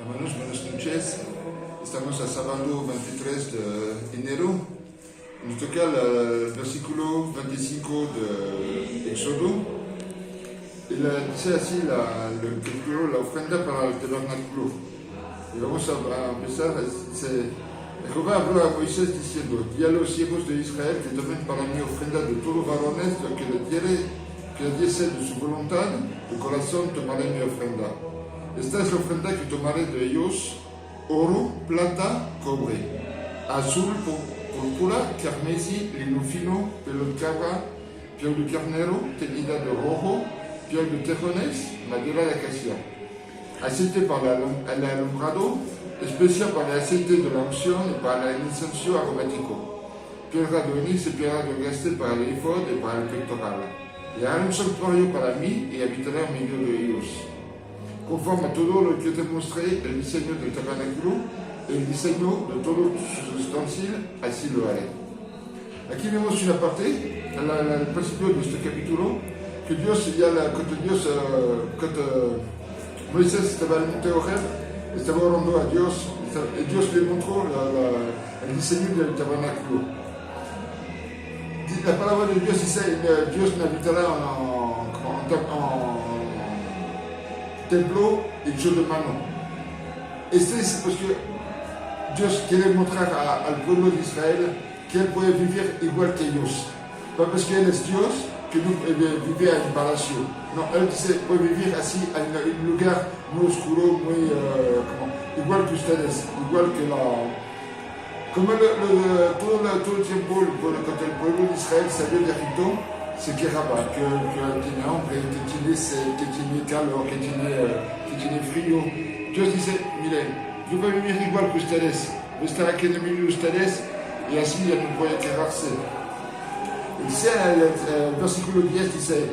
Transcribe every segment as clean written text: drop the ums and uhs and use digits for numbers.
Hermanos, buenas noches. Estamos a sábado 23 de enero. Nos toca el versículo 25 de Éxodo. Y dice así el capítulo, la ofrenda para el tabernáculo. Y vamos a empezar. Jehová habló a Moisés diciendo: di a los siervos de Israel que tomen para mí ofrenda de todos varones que le diese de su voluntad, de corazón tomaré mi ofrenda. Esta es la ofrenda que tomaré de ellos: oro, plata, cobre, azul, púrpura, carmesí, lino fino, pelo de cabra, piel de carnero, teñida de rojo, piel de tejones, madera de acacia, aceite para el alumbrado, especia para el aceite de la unción y para el incienso aromático, piedra de onix y piedra de graste para el efod y para el pectoral. Y haré un santuario para mí y habitaré en medio de ellos. Conforme a todo lo que te mostré, el diseño del tabernáculo, el diseño de todos sus utensilios, así lo haré. Aquí vemos una parte, al principio de este capítulo, que Moisés estaba en el monte Horeb, estaba orando a Dios, y Dios le mostró el diseño del tabernáculo. La palabra de Dios dice: Dios n'habitará en templo hecho de mano. Este es porque Dios quiere mostrar al pueblo de Israel que él puede vivir igual que ellos. No porque él es Dios que no puede vivir en un palacio. No, él dice: puede vivir así en un lugar muy oscuro, muy igual que ustedes, igual que Como todo el tiempo, cuando el pueblo de Israel salió de Egipto, se quejaba que tiene hambre, que tiene calor, que tiene frío. Dios dice: miren, yo voy a vivir igual que ustedes, voy a estar aquí en el medio de ustedes y así ya no pueden quejarse. Dice el versículo 10, dice: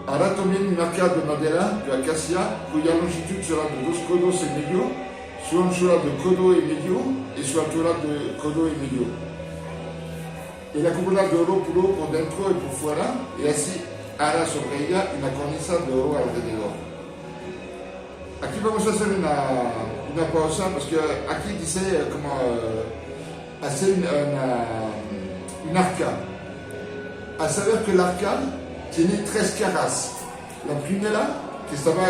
hará también un arca de madera de acacia cuya longitud será de 2 codos y medio, su anchura de codo y medio y su altura de codo y medio. Y la cubrirá de oro puro por dentro y por fuera, y así hará sobre ella una cornisa de oro alrededor. Aquí vamos a hacer una pausa, porque aquí dice como hacer un arca. A saber que el arca tiene 3 caras. La primera, que estaba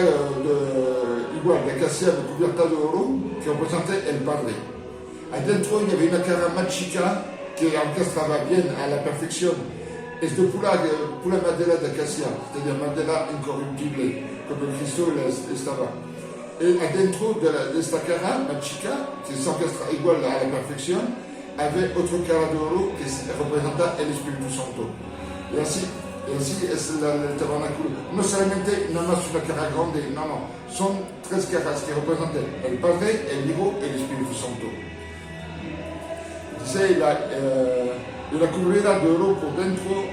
igual, de acacia cubierta de oro, que representait el Padre. Adentro había una cara más chica, que orquestaba bien a la perfección. Es de pura madera de acacia, c'est-à-dire madera incorruptible, como el Cristo estaba. Y adentro de esta cara más chica, que se orquestra igual a la perfección, había otra cara de oro que representa el Espíritu Santo. Y así es el tabernáculo. No solamente nada más una cara grande, no. Son 3 caras que representan el Padre, el Hijo y el Espíritu Santo. Dice: la cubrirá de oro por dentro,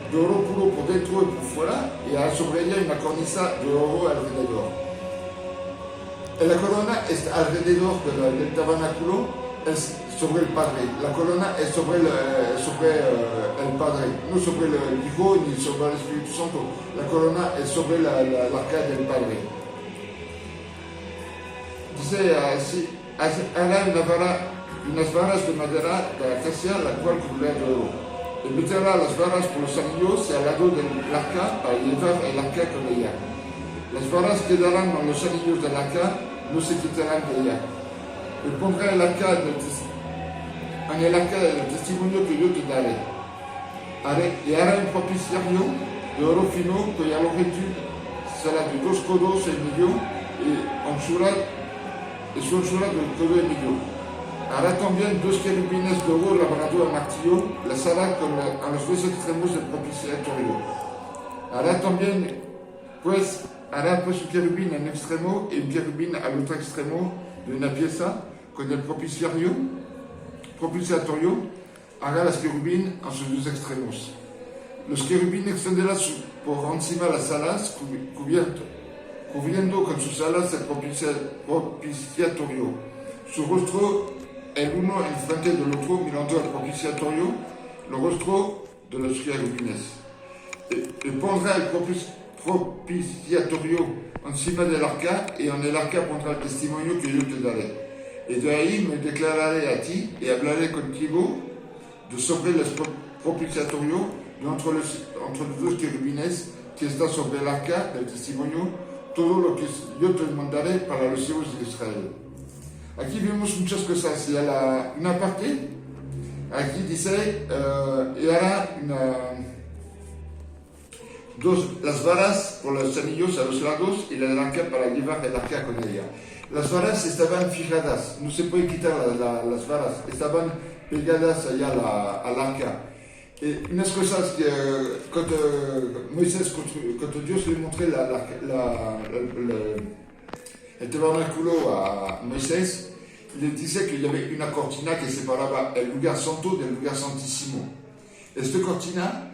de oro puro por dentro y por fuera, y hará sobre ella una cornisa de oro alrededor. Y la corona está alrededor del tabernáculo, es sobre el Padre. La corona es sobre el Padre, no sobre el Hijo ni sobre el Espíritu Santo. La corona es sobre la arca del Padre. Dice así: hará unas varas de madera de acacia, la cual cubrirá de oro. Y meterá las varas por los anillos al lado del arca para llevar el arca con ella. Las varas quedarán en los anillos del arca, no se quitarán de ella. Y pondrá el arca en el arca del testimonio que yo te daré. Y hará un propiciario de oro fino cuya longitud será de 2 codos y medio y su anchura de codo y medio. Hará también 2 querubines de oro labrado a martillo, las hará a los 2 extremos del propiciatorio. Hará pues un querubín en un extremo y un querubín al otro extremo de una pieza con el propiciatorio. Hará las querubines en sus 2 extremos. Los querubines extenderán por encima las alas, cubriendo con sus alas el propiciatorio. Su rostro, el uno enfrente del otro, mirando al propiciatorio, el rostro de los querubines. Y pondrá el propiciatorio encima del arca, y en el arca pondrá el testimonio que yo te daré. Y de ahí me declararé a ti y hablaré contigo sobre el propiciatorio entre los dos querubines que está sobre el arca del testimonio, todo lo que yo te mandaré para los hijos de Israel. Aquí vemos muchas cosas. Y a una parte, aquí dice, y hará las varas por los anillos a los lados y la del arca para llevar el arca con ella. Las varas estaban fijadas, no se puede quitar las varas, estaban pegadas allá al arca. Unas cosas que cuando Moisés, cuando Dios le mostró el tabernáculo a Moisés, le dice qu'il y avait una cortina que separaba el lugar santo del lugar santísimo. Esta cortina,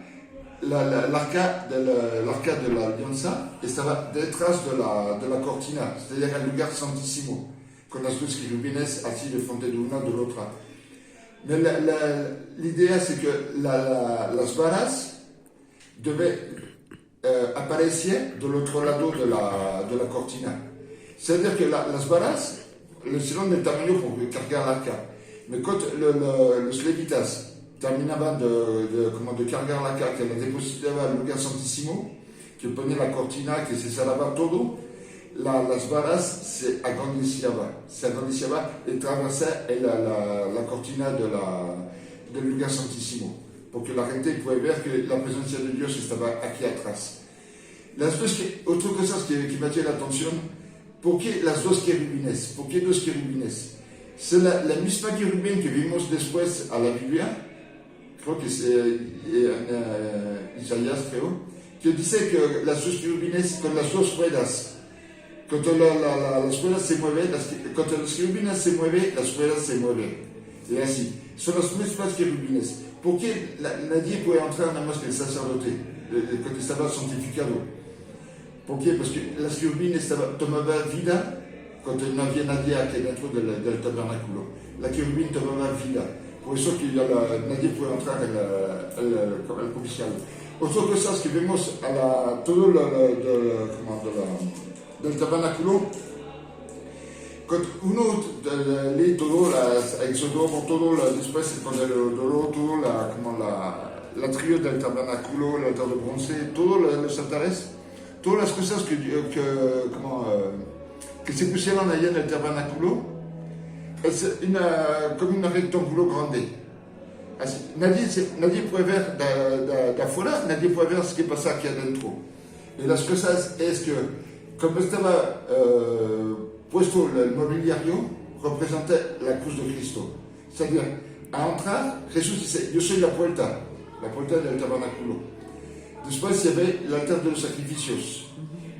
l'arca de la alianza, estaba detrás de la cortina, c'est-à-dire el lugar santísimo, con las dos querubines así de frente de una de la otra. Mais l'idée, c'est que las varas devaient apparaître de l'autre lado de la cortina. C'est-à-dire que las varas, le seront del tamaño pour cargar l'arca. Mais quand los levitas terminaban de cargar l'arca, que la depositaba al lugar santísimo, que ponía la cortina, que se cerraba todo, las varas se agrandiciaban y traversaban la cortina del lugar santísimo, porque la gente puede ver que la presencia de Dios estaba aquí atrás. Otra cosa que me llama la atención, ¿por qué las dos querubines? ¿Por qué dos querubines? C'est la misma querubín que vimos después a la Biblia, creo que es Isaías, creo, que dice que las dos querubines con las dos ruedas. Cuando las ruedas se mueven, cuando los querubines se mueven, las ruedas se mueven. Y así. Son las mismas querubines. ¿Por qué nadie puede entrar nada más que el sacerdote, cuando estaba santificado? ¿Por qué? Porque las querubines tomaban vida cuando no había nadie aquí dentro del tabernáculo. La querubín tomaba vida. Por eso que nadie puede entrar el propiciatorio. Otra cosa que vemos todo del tabernáculo, cuando uno lee todo Éxodo, todo después todo la trío del tabernáculo, el altar de bronce, todos los altares, todas las cosas que se pusieron allá en el tabernáculo, es como un rectángulo grande. Así, nadie puede ver de afuera, nadie puede ver ce que pasa aquí adentro. Y las cosas es que, como estaba puesto el mobiliario, representa la cruz de Cristo. C'est-à-dire, a entrar, Jesús dice, yo soy la puerta del tabernáculo. Después se ve el altar de los sacrificios.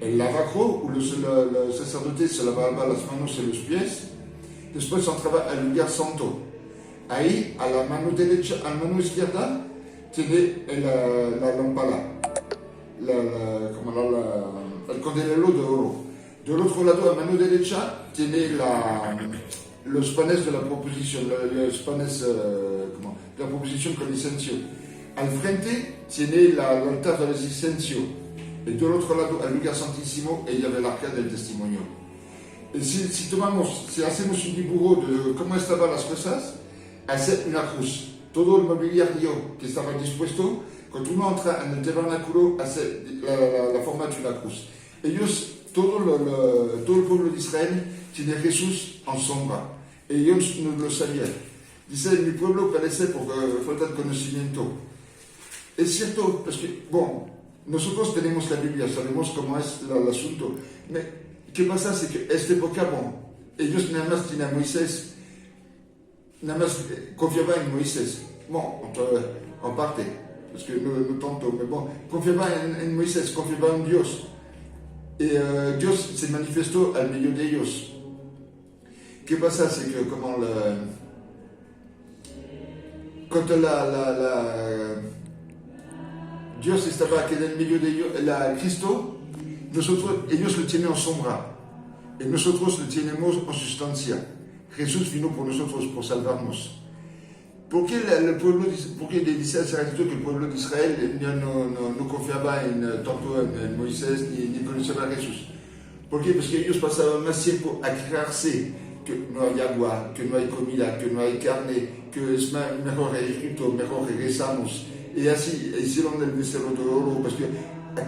El lavacro, où le sacerdote se lavaba las manos y los pies. Después entraba al lugar santo. Ahí, a la mano derecha, a la mano izquierda, tiene la lámpara, el candelero de oro. Del otro lado, a mano derecha, tiene los panes de la proposición, los panes de la proposición con incienso. Al frente tiene el altar del incienso. Y del otro lado, al lugar santísimo, y había el arca del testimonio. Y si hacemos un dibujo de cómo estaban las cosas, hace una cruz. Todo el mobiliario que estaba dispuesto, cuando uno entra en el tabernáculo, hace la forma de una cruz. Ellos, todo el pueblo de Israel, tiene a Jesús en sombra. Ellos no lo sabían. Dice, mi pueblo parece por falta de conocimiento. Es cierto, porque, nosotros tenemos la Biblia, sabemos cómo es el asunto. ¿Qué pasa? Es que esta época, ellos nada más tienen a Moisés, nada más confiaban en Moisés. En parte, parce que no tanto, mais confiaban en Moisés, confiaban en Dios. Y Dios se manifestó al medio de ellos. ¿Qué pasa? Es que como cuando Dios estaba aquí en el medio de ellos, Cristo, ellos lo tienen en sombra y nosotros lo tenemos en sustancia. Jesús vino por nosotros, por salvarnos. ¿Por qué, por qué le dice al Sargento que el pueblo de Israel no confiaba tanto en Moisés ni conocía a Jesús? ¿Por qué? Porque ellos pasaban más tiempo a quejarse que no hay agua, que no hay comida, que no hay carne, que es mejor Egipto, mejor regresamos. Y así hicieron el becerro de oro, porque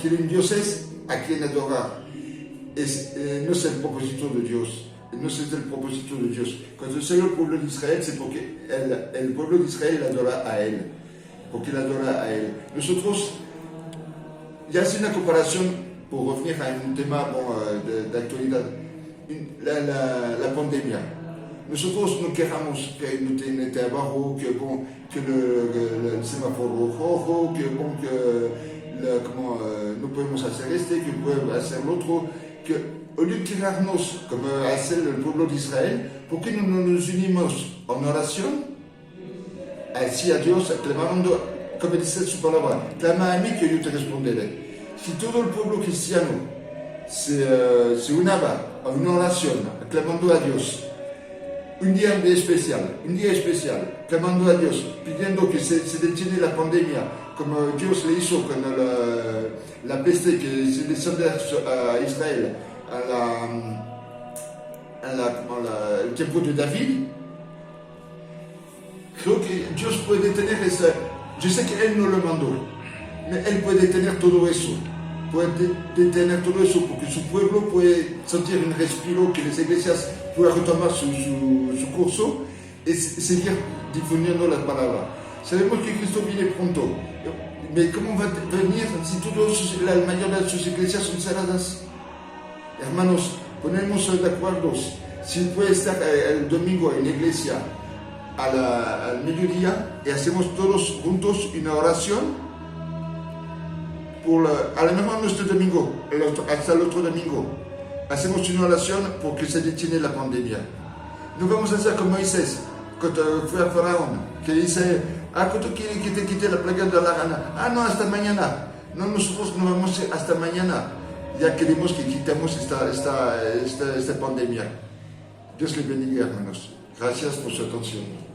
quieren dioses a quien adorar. No es el propósito de Dios. No es el propósito de Dios. Cuando salió el pueblo de Israel, c'est porque el pueblo de Israel adora a él. Porque él adora a él. Nosotros, ya hace una comparación, por revenir a un tema de actualidad, la pandemia. Nosotros no queramos que no tiene trabajo, que el semáforo rojo, que no podemos hacer que podemos hacer lo otro, que au lieu de quejarnos como hace el pueblo de Israel, ¿por qué no nos unimos en oración? Así a Dios, clamando, como dice su palabra, clama a mí que yo te responderé. Si todo el pueblo cristiano se unaba en una oración, clamando a Dios, un día especial, clamando a Dios, pidiendo que se detiene la pandemia, como Dios le hizo con la peste que se descendió a Israel, el tiempo de David. Creo que Dios puede tener esa. Yo sé que Él no lo mandó, pero Él puede tener todo eso. Puede tener todo eso porque su pueblo puede sentir un respiro, que las iglesias puedan retomar su curso y seguir difundiendo la palabra. Sabemos que Cristo viene pronto, pero ¿cómo va a venir si la mayoría de sus iglesias son cerradas? Hermanos, ponemos de acuerdo. Si puede estar el domingo en la iglesia al mediodía y hacemos todos juntos una oración, a lo mejor no este domingo, hasta el otro domingo, hacemos una oración porque se detiene la pandemia. No vamos a hacer como Moisés, cuando fue a Faraón, que dice, ¿cuánto quiere que te quite la plaga de la rana? No, hasta mañana. No, nosotros no vamos hasta mañana. Ya queremos que quitemos esta pandemia. Dios les bendiga, hermanos. Gracias por su atención.